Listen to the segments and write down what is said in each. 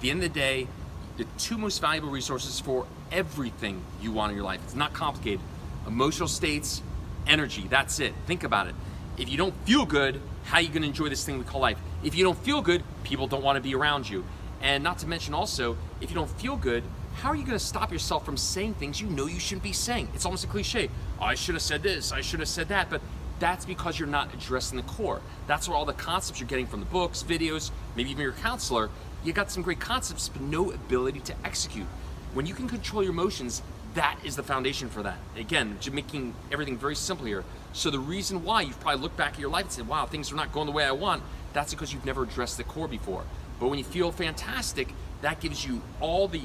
the end of the day, the two most valuable resources for everything you want in your life, it's not complicated. Emotional states, energy, that's it. Think about it. If you don't feel good, how are you gonna enjoy this thing we call life? If you don't feel good, people don't wanna be around you. And not to mention also, if you don't feel good, how are you gonna stop yourself from saying things you know you shouldn't be saying? It's almost a cliche. Oh, I should have said this, I should have said that, but that's because you're not addressing the core. That's where all the concepts you're getting from the books, videos, maybe even your counselor, you got some great concepts, but no ability to execute. When you can control your emotions, that is the foundation for that. Again, making everything very simple here. So the reason why you've probably looked back at your life and said, wow, things are not going the way I want, that's because you've never addressed the core before. But when you feel fantastic, that gives you all the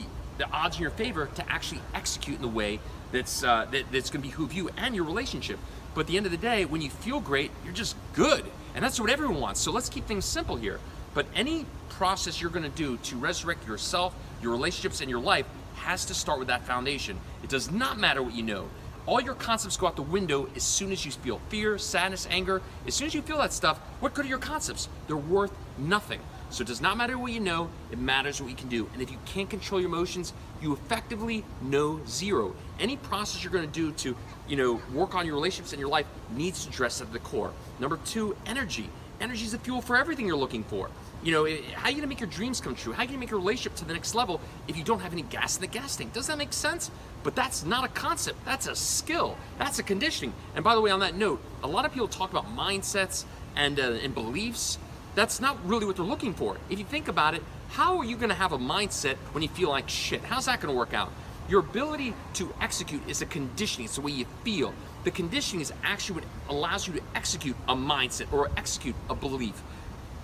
odds in your favor to actually execute in the way that's gonna behoove you and your relationship. But at the end of the day, when you feel great, you're just good. And that's what everyone wants. So let's keep things simple here. But any process you're gonna do to resurrect yourself, your relationships, and your life has to start with that foundation. It does not matter what you know. All your concepts go out the window as soon as you feel fear, sadness, anger. As soon as you feel that stuff, what good are your concepts? They're worth nothing. So it does not matter what you know, it matters what you can do. And if you can't control your emotions, you effectively know zero. Any process you're gonna do to work on your relationships and your life needs to address at the core. Number two, energy. Energy is the fuel for everything you're looking for. How are you gonna make your dreams come true? How are you gonna make your relationship to the next level if you don't have any gas in the gas tank? Does that make sense? But that's not a concept, that's a skill, that's a conditioning. And by the way, on that note, a lot of people talk about mindsets and beliefs. That's not really what they're looking for. If you think about it, how are you gonna have a mindset when you feel like shit? How's that gonna work out? Your ability to execute is a conditioning, it's the way you feel. The conditioning is actually what allows you to execute a mindset or execute a belief.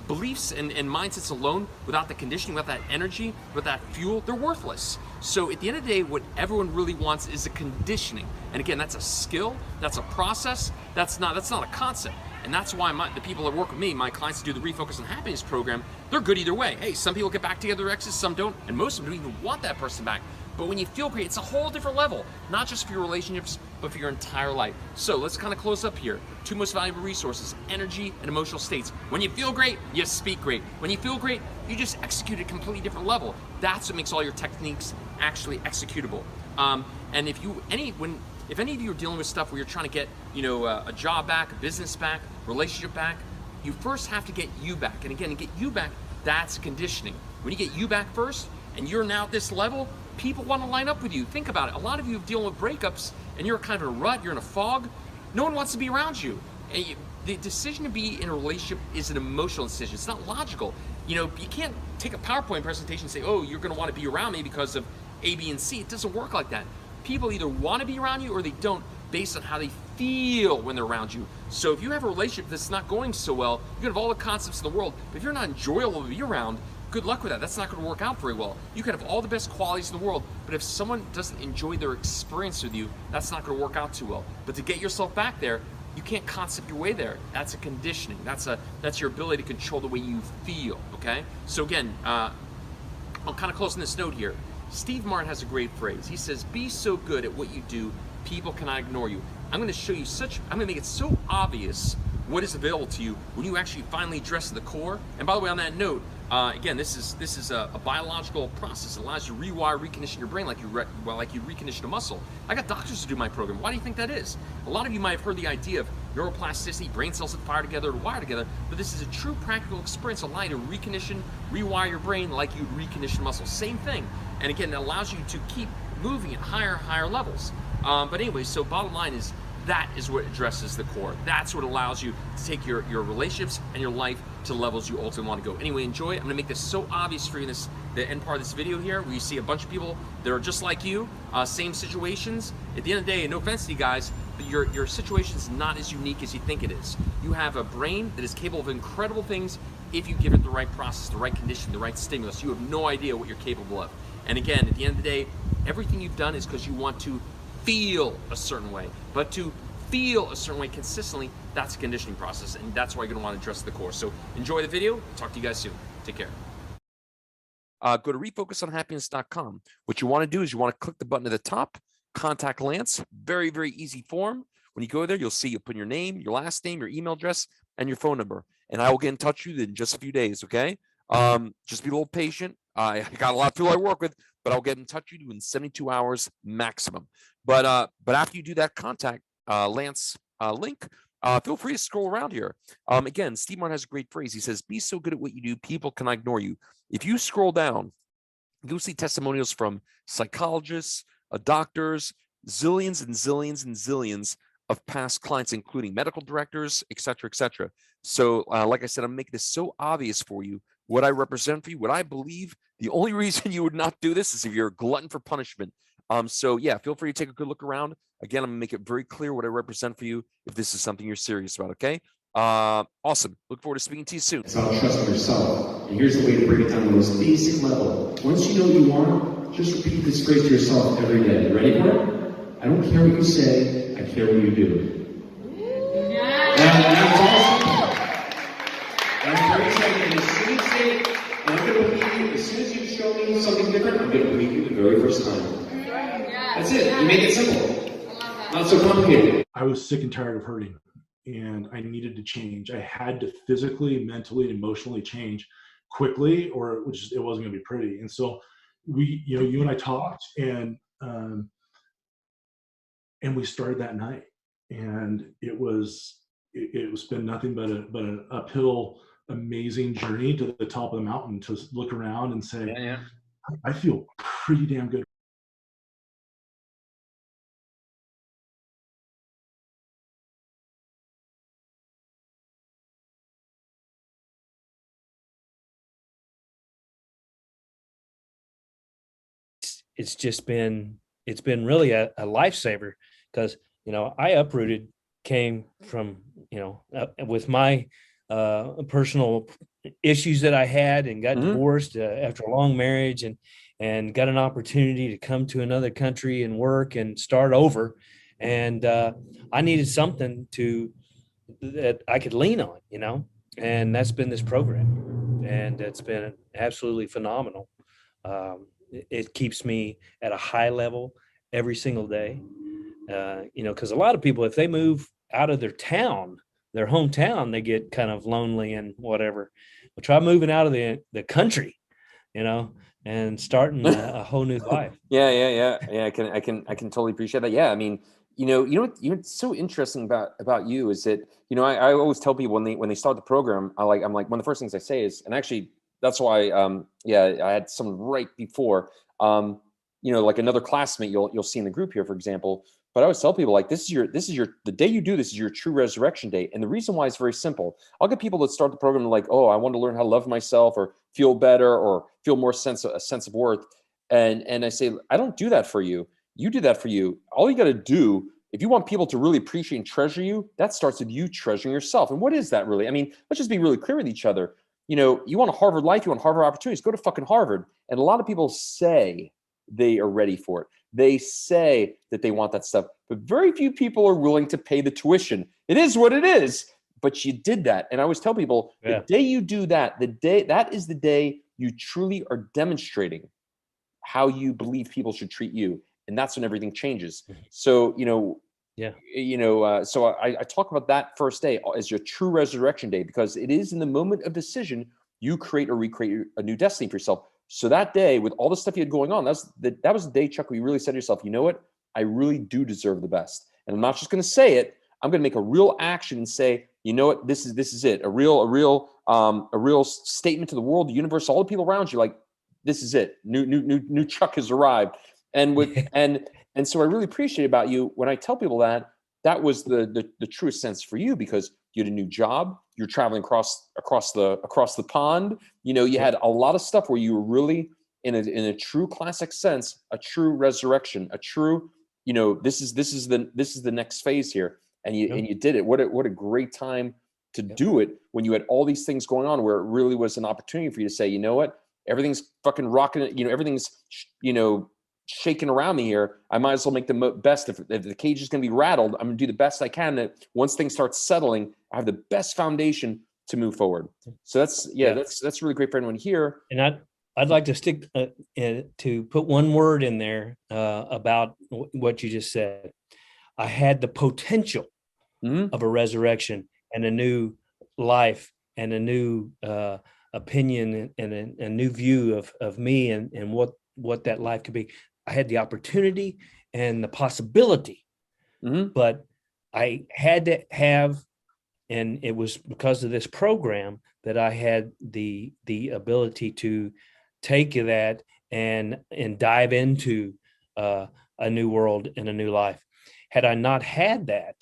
Beliefs and mindsets alone, without the conditioning, without that energy, without that fuel, they're worthless. So at the end of the day, what everyone really wants is a conditioning. And again, that's a skill, that's a process, that's not a concept. And that's why the people that work with me, my clients that do the Refocus on Happiness program, they're good either way. Hey, some people get back together with exes, some don't, and most of them don't even want that person back. But when you feel great, it's a whole different level, not just for your relationships, but for your entire life. So let's kind of close up here. Two most valuable resources, energy and emotional states. When you feel great, you speak great. When you feel great, you just execute at a completely different level. That's what makes all your techniques actually executable. And if any of you are dealing with stuff where you're trying to get, a job back, a business back, relationship back, you first have to get you back. And again, to get you back, that's conditioning. When you get you back first, and you're now at this level, people want to line up with you. Think about it. A lot of you are dealing with breakups, and you're kind of in a rut, you're in a fog. No one wants to be around you. And the decision to be in a relationship is an emotional decision. It's not logical. You can't take a PowerPoint presentation and say, oh, you're going to want to be around me because of A, B, and C. It doesn't work like that. People either want to be around you or they don't, based on how they feel when they're around you. So if you have a relationship that's not going so well, you can have all the concepts in the world, but if you're not enjoyable to be around, good luck with that. That's not going to work out very well. You can have all the best qualities in the world, but if someone doesn't enjoy their experience with you, that's not going to work out too well. But to get yourself back there, you can't concept your way there. That's a conditioning. That's your ability to control the way you feel, okay? So again, I'll kind of close on this note here. Steve Martin has a great phrase. He says, be so good at what you do, people cannot ignore you. I'm going to show you I'm going to make it so obvious what is available to you when you actually finally address the core. And by the way, on that note, again, this is a biological process. It allows you to rewire, recondition your brain like you recondition a muscle. I got doctors to do my program. Why do you think that is? A lot of you might have heard the idea of neuroplasticity, brain cells that fire together or wire together, but this is a true practical experience allowing you to recondition, rewire your brain like you'd recondition muscle. Same thing. And again, it allows you to keep moving at higher levels. But anyway, so bottom line is, that is what addresses the core. That's what allows you to take your relationships and your life to levels you ultimately want to go. Anyway, enjoy. I'm going to make this so obvious for you in the end part of this video here, where you see a bunch of people that are just like you, same situations. At the end of the day, no offense to you guys, but your situation is not as unique as you think it is. You have a brain that is capable of incredible things if you give it the right process, the right condition, the right stimulus. You have no idea what you're capable of. And again, at the end of the day, everything you've done is because you want to feel a certain way. But to feel a certain way consistently, that's a conditioning process, and that's why you're going to want to address the core. So enjoy the video. Talk to you guys soon. Take care. Go to refocusonhappiness.com. What you want to do is you want to click the button at the top, contact Lance. Very, very easy form. When you go there, you'll put your name, your last name, your email address, and your phone number. And I will get in touch with you in just a few days, okay? Just be a little patient. I got a lot of people I work with, but I'll get in touch with you in 72 hours maximum. But after you do that contact Lance link, feel free to scroll around here. Again, Steve Martin has a great phrase. He says, "Be so good at what you do, people cannot ignore you." If you scroll down, you'll see testimonials from psychologists, doctors, zillions and zillions and zillions of past clients, including medical directors, et cetera, et cetera. So, like I said, I'm making this so obvious for you, what I represent for you, what I believe. The only reason you would not do this is if you're a glutton for punishment. So yeah, feel free to take a good look around. Again, I'm gonna make it very clear what I represent for you if this is something you're serious about, okay? Awesome. Look forward to speaking to you soon. It's about trust in yourself. And here's the way to bring it down to the most basic level. Once you know what you want, just repeat this phrase to yourself every day. You ready for it? I don't care what you say, I care what you do. That's awesome. That's very exciting. As soon as they, and I'm going to believe you, as soon as you show me something different, I'm going to believe you the very first time. That's it. You make it simple. Not so complicated. I was sick and tired of hurting, and I needed to change. I had to physically, mentally, and emotionally change quickly, or it wasn't going to be pretty. And so you and I talked, and we started that night, and it's been nothing but an uphill, amazing journey to the top of the mountain to look around and say, I feel pretty damn good. It's been really a lifesaver, because I uprooted, came from with my personal issues that I had, and got divorced after a long marriage, and got an opportunity to come to another country and work and start over, and I needed something that I could lean on, and that's been this program, and it's been absolutely phenomenal. It keeps me at a high level every single day. Because a lot of people, if they move out of their hometown, they get kind of lonely and whatever. But try moving out of the country, and starting a whole new life. Yeah. I can totally appreciate that. Yeah, I mean, what's so interesting about you is that, I always tell people when they start the program, I'm like, one of the first things I say is, and actually that's why, I had someone right before, like another classmate you'll see in the group here, for example. But I always tell people, like, the day you do this is your true resurrection day. And the reason why is very simple. I'll get people that start the program like, oh, I want to learn how to love myself, or feel better, or feel more a sense of worth. And I say, I don't do that for you. You do that for you. All you got to do, if you want people to really appreciate and treasure you, that starts with you treasuring yourself. And what is that really? I mean, let's just be really clear with each other. You want a Harvard life, you want Harvard opportunities, go to fucking Harvard. And a lot of people say they are ready for it. They say that they want that stuff, but very few people are willing to pay the tuition. It is what it is, but you did that. And I always tell people, the day you do that, that is the day you truly are demonstrating how you believe people should treat you. And that's when everything changes. So, so I talk about that first day as your true resurrection day, because it is in the moment of decision you create or recreate a new destiny for yourself. So that day, with all the stuff you had going on, that was the day, Chuck, where you really said to yourself, you know what? I really do deserve the best. And I'm not just going to say it. I'm going to make a real action and say, you know what? This is it. A real statement to the world, the universe, all the people around you. Like, this is it. New Chuck has arrived. And and so I really appreciate about you when I tell people that was the truest sense for you, because you had a new job, you're traveling across the pond. You had a lot of stuff where you were really in a true classic sense, a true resurrection, a true, this is the next phase here. And you did it. What a great time to do it, when you had all these things going on, where it really was an opportunity for you to say, you know what, everything's fucking rocking, everything's, shaking around me here. I might as well make the best. If the cage is going to be rattled, I'm going to do the best I can. That once things start settling, I have the best foundation to move forward. So that's really great for anyone here. And I'd like to stick to put one word in there about what you just said. I had the potential of a resurrection and a new life and a new opinion and a new view of me and what that life could be. I had the opportunity and the possibility, but I had to have, and it was because of this program that I had the ability to take that and dive into a new world and a new life. Had I not had that,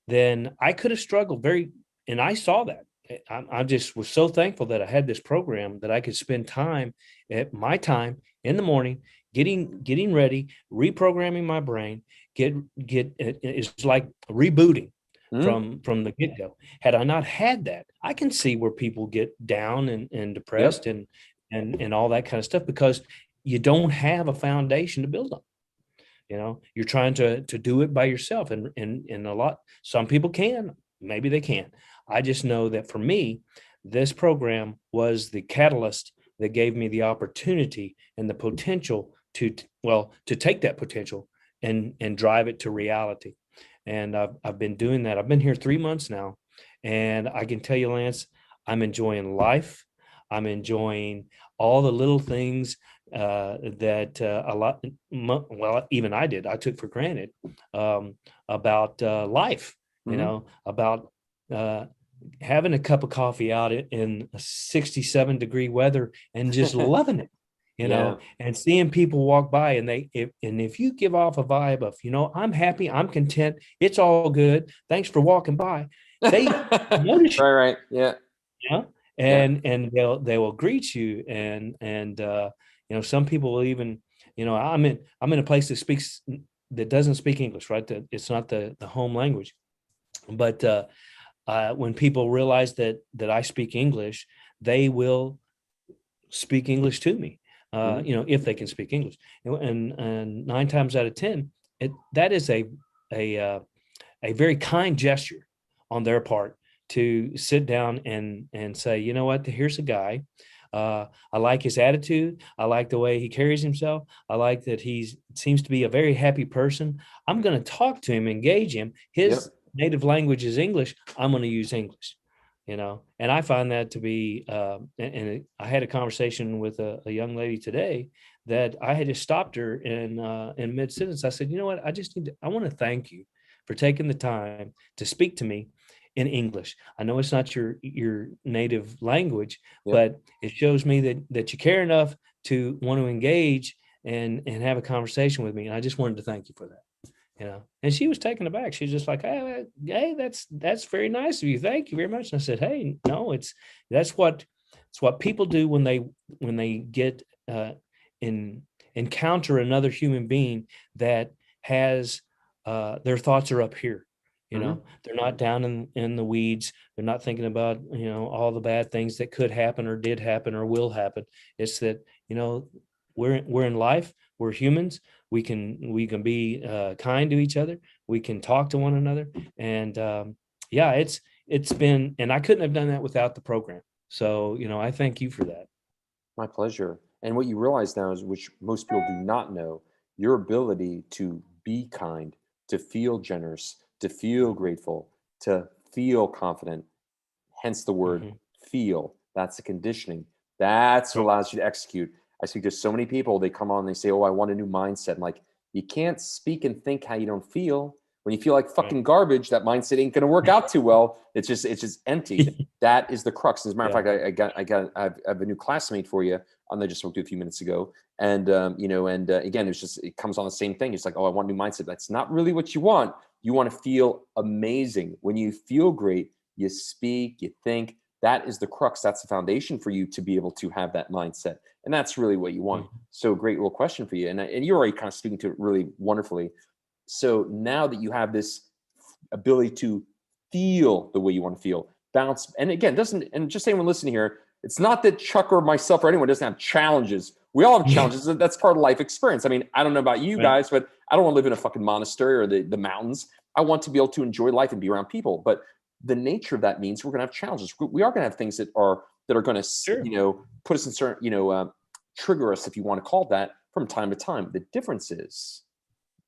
then I could have struggled and I saw that. I just was so thankful that I had this program that I could spend time at my time in the morning, getting ready, reprogramming my brain, it's like rebooting from the get-go. Had I not had that, I can see where people get down and depressed and all that kind of stuff, because you don't have a foundation to build on. You're trying to do it by yourself, and some people can, maybe they can't. I just know that for me, this program was the catalyst that gave me the opportunity and the potential to take that potential and drive it to reality. And I've been doing that. I've been here 3 months now, and I can tell you, Lance, I'm enjoying life. I'm enjoying all the little things that even I did. I took for granted about life. About having a cup of coffee out in 67-degree weather and just loving it. And seeing people walk by, and if you give off a vibe of, I'm happy, I'm content, it's all good, thanks for walking by, they notice you. Right. Yeah. And they will greet you, and some people will even, I'm in a place that doesn't speak English, right? That it's not the home language, but when people realize that I speak English, they will speak English to me. If they can speak English, and 9 times out of 10, that is a very kind gesture on their part to sit down and say, you know what, here's a guy. I like his attitude. I like the way he carries himself. I like that he seems to be a very happy person. I'm going to talk to him, engage him. His native language is English. I'm going to use English. And I find that to be, and I had a conversation with a young lady today that I had just stopped her in mid sentence. I said, you know what, I want to thank you for taking the time to speak to me in English. I know it's not your native language, but it shows me that you care enough to want to engage and have a conversation with me. And I just wanted to thank you for that. And she was taken aback. She was just like, hey, that's very nice of you. Thank you very much. And I said, hey, no, that's what people do when they get encounter another human being that has their thoughts are up here. They're not down in the weeds. They're not thinking about, all the bad things that could happen or did happen or will happen. It's that, we're in life. We're humans. We can be kind to each other. We can talk to one another. And it's been, and I couldn't have done that without the program. So, I thank you for that. My pleasure. And what you realize now is, which most people do not know, your ability to be kind, to feel generous, to feel grateful, to feel confident, hence the word feel. That's the conditioning. That's what allows you to execute. I speak to so many people, they come on and they say, oh, I want a new mindset. I'm like, you can't speak and think how you don't feel. When you feel like fucking garbage, that mindset ain't going to work out too well. It's just empty. That is the crux. As a matter of fact, I have a new classmate for you. I just spoke to a few minutes ago. And, again, it comes on the same thing. It's like, oh, I want a new mindset. That's not really what you want. You want to feel amazing. When you feel great, you speak, you think. That is the crux. That's the foundation for you to be able to have that mindset. And that's really what you want. So great little question for you. And you're already kind of speaking to it really wonderfully. So now that you have this ability to feel the way you want to feel, bounce, and again, and just anyone listening here, it's not that Chuck or myself or anyone doesn't have challenges. We all have challenges. That's part of life experience. I mean, I don't know about you guys, but I don't want to live in a fucking monastery or the mountains. I want to be able to enjoy life and be around people. But the nature of that means we're going to have challenges. We are going to have things that are going to, put us in certain, trigger us, if you want to call it that, from time to time. The difference is,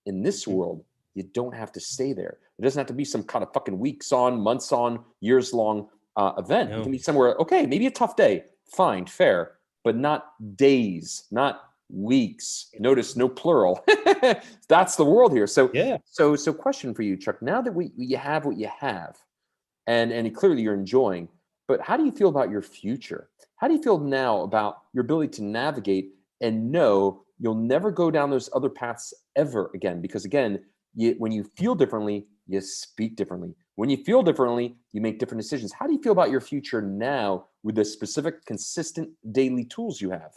in this world, you don't have to stay there. It doesn't have to be some kind of fucking weeks on, months on, years long event. You can be somewhere, okay, maybe a tough day. fine, fair, but not days, not weeks. Notice no plural. That's the world here. So Yeah. so question for you, Chuck. Now that you have what you have, and clearly you're enjoying, but how do you feel about your future? How do you feel now about your ability to navigate and know you'll never go down those other paths ever again? Because again, when you feel differently, you speak differently. When you feel differently, you make different decisions. How do you feel about your future now with the specific, consistent daily tools you have?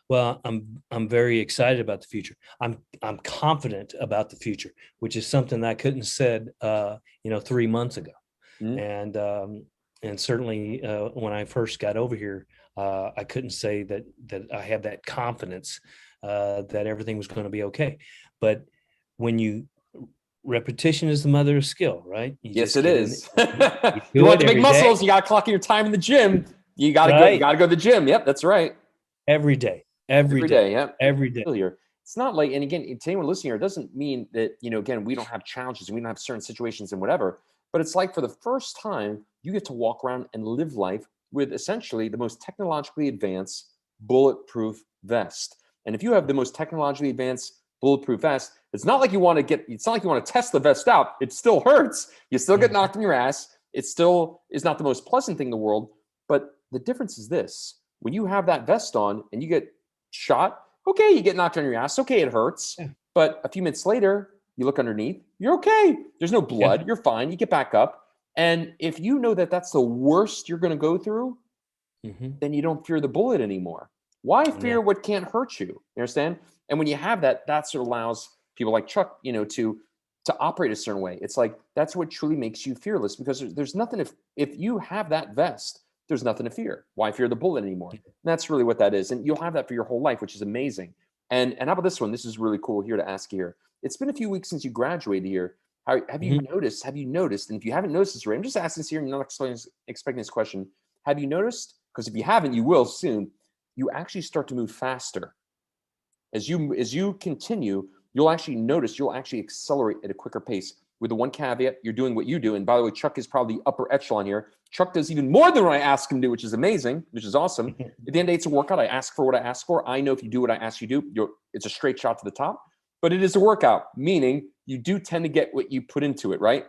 Well, I'm very excited about the future. I'm confident about the future, which is something that I couldn't have said 3 months ago. Mm-hmm. And certainly when I first got over here, I couldn't say that I have that confidence that everything was going to be okay. But when repetition is the mother of skill, right? Yes, it is. You You want to make every muscles, day. you got to clock in your time in the gym. You got to go. You Right. got to go to the gym. Yep, that's right. Every day, Every day. Yep. every day. Here. It's not like, and again, to anyone listening here, it doesn't mean that, again, we don't have challenges and we don't have certain situations and whatever, but it's like for the first time, you get to walk around and live life with essentially the most technologically advanced bulletproof vest. And if you have the most technologically advanced bulletproof vest, it's not like you want to test the vest out. It still hurts. You still get knocked in your ass. It still is not the most pleasant thing in the world. But the difference is this: when you have that vest on and you get shot, okay, you get knocked on your ass. Okay, it hurts. Yeah. But a few minutes later, you look underneath, you're okay. There's no blood. Yeah. You're fine. You get back up. And if you know that that's the worst you're going to go through, then you don't fear the bullet anymore. Why fear what can't hurt you? You understand? And when you have that, that's what allows people like Chuck, to operate a certain way. It's like, that's what truly makes you fearless, because there's nothing, if you have that vest, there's nothing to fear. Why fear the bullet anymore? And that's really what that is. And you'll have that for your whole life, which is amazing. And how about this one? This is really cool here to ask you here. It's been a few weeks since you graduated here. Have you noticed, and if you haven't noticed this, Ray, I'm just asking this here, and not expecting this question. Have you noticed, because if you haven't, you will soon, you actually start to move faster. As you continue, you'll actually accelerate at a quicker pace. With the one caveat, you're doing what you do. And by the way, Chuck is probably the upper echelon here. Chuck does even more than what I ask him to do, which is amazing, which is awesome. At the end of the day, it's a workout. I ask for what I ask for. I know if you do what I ask you to do, it's a straight shot to the top. But it is a workout, meaning you do tend to get what you put into it, right?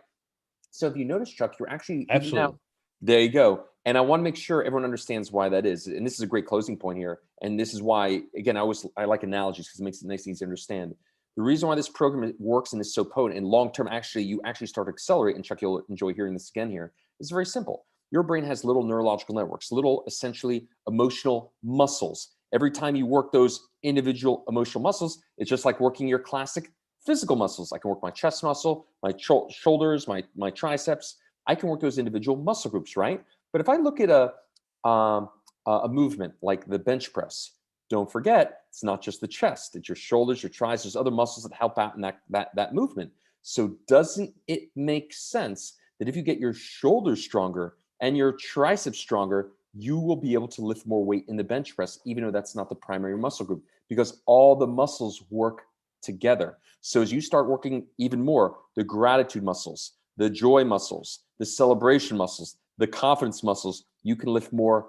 So if you notice, Chuck, you're actually Absolutely. Now, there you go. And I want to make sure everyone understands why that is. And this is a great closing point here. And this is why, again, I like analogies because it makes it nice and easy to understand. The reason why this program works and is so potent and long-term, you actually start to accelerate, and Chuck, you'll enjoy hearing this again here, is very simple. Your brain has little neurological networks, little essentially emotional muscles. Every time you work those individual emotional muscles, it's just like working your classic physical muscles. I can work my chest muscle, my shoulders, my triceps. I can work those individual muscle groups, right? But if I look at a movement like the bench press, don't forget, it's not just the chest, it's your shoulders, your triceps, there's other muscles that help out in that movement. So doesn't it make sense that if you get your shoulders stronger and your triceps stronger, you will be able to lift more weight in the bench press, even though that's not the primary muscle group, because all the muscles work together. So as you start working even more, the gratitude muscles, the joy muscles, the celebration muscles, the confidence muscles, you can lift more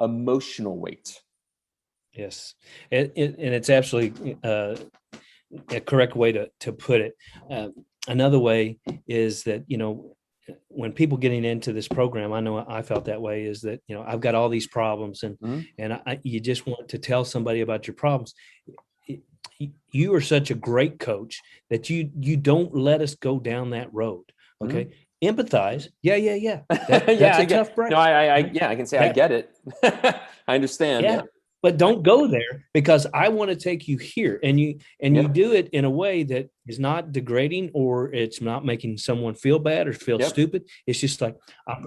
emotional weight. Yes, and it's absolutely a correct way to put it. Another way is that, when people getting into this program, I know I felt that way, is that, I've got all these problems, and you just want to tell somebody about your problems. You are such a great coach that you don't let us go down that road. Okay. Empathize. Yeah. That's a tough break. No, I can say I get it. I understand. Yeah. But don't go there, because I want to take you here, and you do it in a way that is not degrading, or it's not making someone feel bad or feel stupid. It's just like,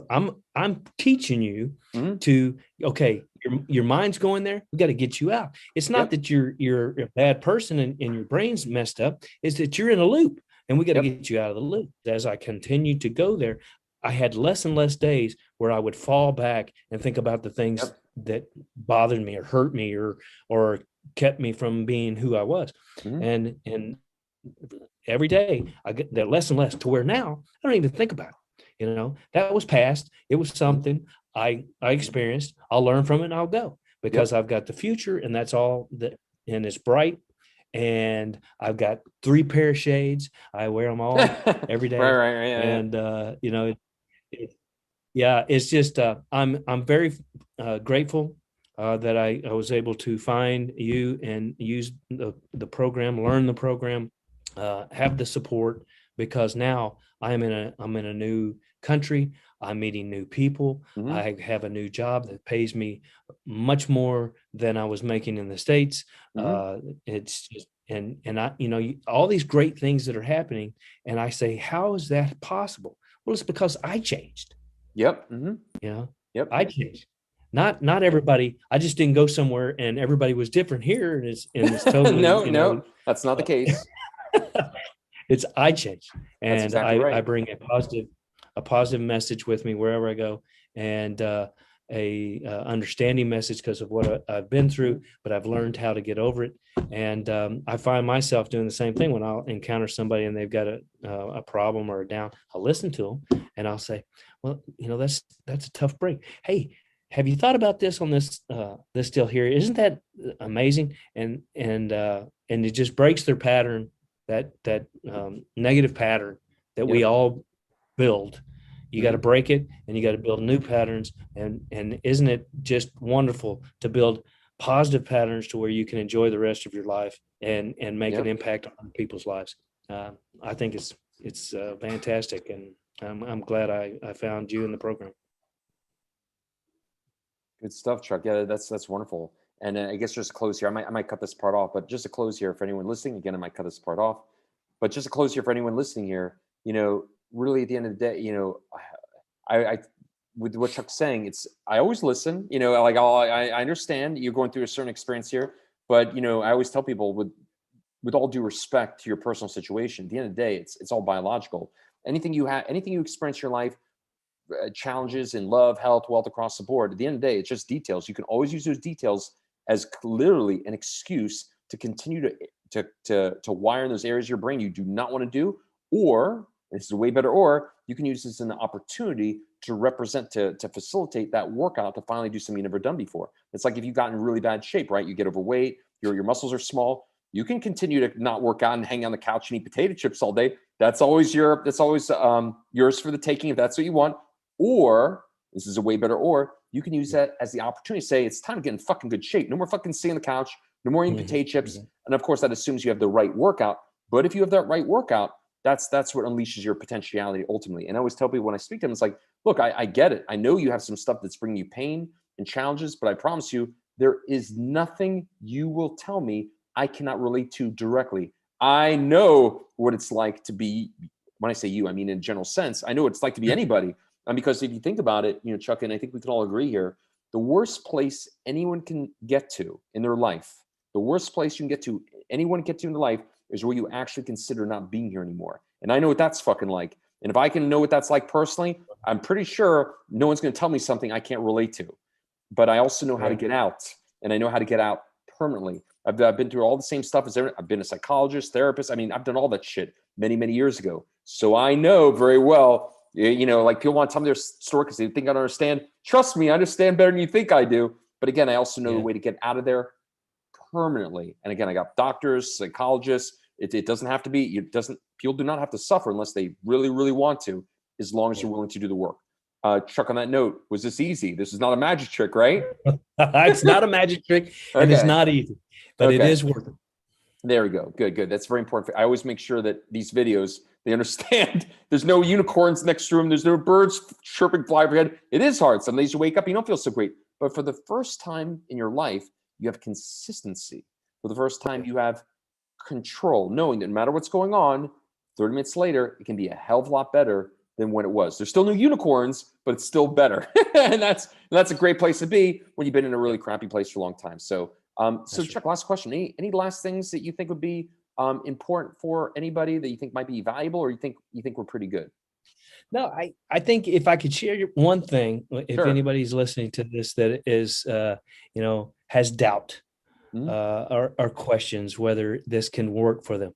I'm teaching you to, okay, your mind's going there. We got to get you out. It's not that you're a bad person and your brain's messed up. It's that you're in a loop, and we got to get you out of the loop. As I continued to go there, I had less and less days where I would fall back and think about the things that bothered me or hurt me or kept me from being who I was. And every day I get that less and less, to where now I don't even think about it. That was past. It was something. I experienced, I'll learn from it and I'll go, because I've got the future, and that's all that, and it's bright. And I've got 3 pair of shades. I wear them all every day. Right. Yeah. And yeah, it's just I'm very grateful that I was able to find you and use the program, learn the program, have the support, because now I'm in a new country. I'm meeting new people. Mhm. I have a new job that pays me much more than I was making in the States. It's just, and I, all these great things that are happening, and I say, how is that possible? Well, it's because I changed. Yep. Mm-hmm. Yep. I changed. Not everybody. I just didn't go somewhere and everybody was different here, and it's totally No, that's not the case. It's I changed, and exactly right. I bring a positive message with me wherever I go, and a understanding message because of what I've been through, but I've learned how to get over it. And I find myself doing the same thing when I'll encounter somebody and they've got a problem or a down. I'll listen to them and I'll say, well, that's a tough break. Hey, have you thought about this on this this deal here? Isn't that amazing? And it just breaks their pattern, that negative pattern that we all build. You got to break it, and you got to build new patterns. And isn't it just wonderful to build positive patterns to where you can enjoy the rest of your life and make an impact on people's lives? I think it's fantastic, and I'm glad I found you in the program. Good stuff, Chuck. Yeah, that's wonderful. And I guess just to close here, I might cut this part off, but just to close here for anyone listening, again, I might cut this part off, but just to close here for anyone listening here, really at the end of the day, I with what Chuck's saying, I always listen, like I understand you're going through a certain experience here, but I always tell people with all due respect to your personal situation, at the end of the day, it's all biological. Anything you experience in your life, challenges in love, health, wealth, across the board, at the end of the day, it's just details. You can always use those details as literally an excuse to continue to wire in those areas of your brain you do not want to do, or this is a way better, or you can use this as an opportunity to represent, to facilitate that workout, to finally do something you've never done before. It's like if you've gotten in really bad shape, right? You get overweight, your muscles are small. You can continue to not work out and hang on the couch and eat potato chips all day. That's always yours for the taking if that's what you want. Or this is a way better, or you can use that as the opportunity to say, it's time to get in fucking good shape. No more fucking sitting on the couch, no more eating potato chips. And of course, that assumes you have the right workout. But if you have that right workout, that's what unleashes your potentiality ultimately. And I always tell people when I speak to them, it's like, look, I get it. I know you have some stuff that's bringing you pain and challenges, but I promise you, there is nothing you will tell me I cannot relate to directly. I know what it's like to be, when I say you, I mean in a general sense, I know what it's like to be anybody. Because if you think about it, Chuck, and I think we can all agree here, the worst place anyone can get to in their life, the worst place you can get to, anyone can get to in their life, is where you actually consider not being here anymore. And I know what that's fucking like. And if I can know what that's like personally, I'm pretty sure no one's going to tell me something I can't relate to. But I also know how to get out, and I know how to get out permanently. I've been through all the same stuff as everyone. I've been a psychologist, therapist. I mean, I've done all that shit many, many years ago. So I know very well. Like people want to tell me their story because they think I don't understand. Trust me, I understand better than you think I do. But again, I also know the way to get out of there permanently. And again, I got doctors, psychologists. It doesn't have to be. People do not have to suffer unless they really, really want to, as long as you're willing to do the work. Chuck, on that note, was this easy? This is not a magic trick, right? It's not a magic trick, and it's not easy, but it is worth it. There we go. Good. That's very important. I always make sure that these videos, they understand there's no unicorns next to them. There's no birds chirping fly overhead. It is hard. Some days you wake up, you don't feel so great. But for the first time in your life, you have consistency. For the first time, you have control, knowing that no matter what's going on, 30 minutes later, it can be a hell of a lot better than when it was. There's still no unicorns, but it's still better. and that's a great place to be when you've been in a really crappy place for a long time. So Chuck, last question. Any last things that you think would be important for anybody that you think might be valuable, or you think we're pretty good? No, I think if I could share one thing, if anybody's listening to this that is, has doubt or questions whether this can work for them,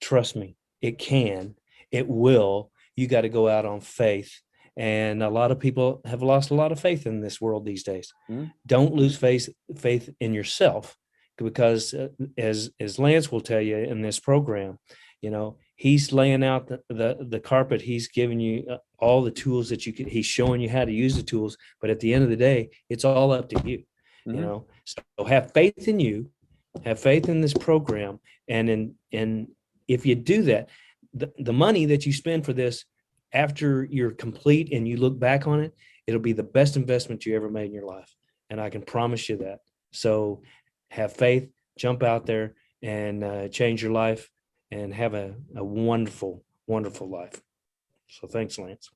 trust me, it can, it will. You got to go out on faith And a lot of people have lost a lot of faith in this world these days. Mhm. Don't lose faith in yourself, because as Lance will tell you in this program, he's laying out the carpet. He's giving you all the tools that you can. He's showing you how to use the tools. But at the end of the day, it's all up to you. Mhm. So have faith in you, have faith in this program, and if you do that, the money that you spend for this, after you're complete and you look back on it, it'll be the best investment you ever made in your life. And I can promise you that. So have faith, jump out there and change your life and have a wonderful, wonderful life. So thanks, Lance.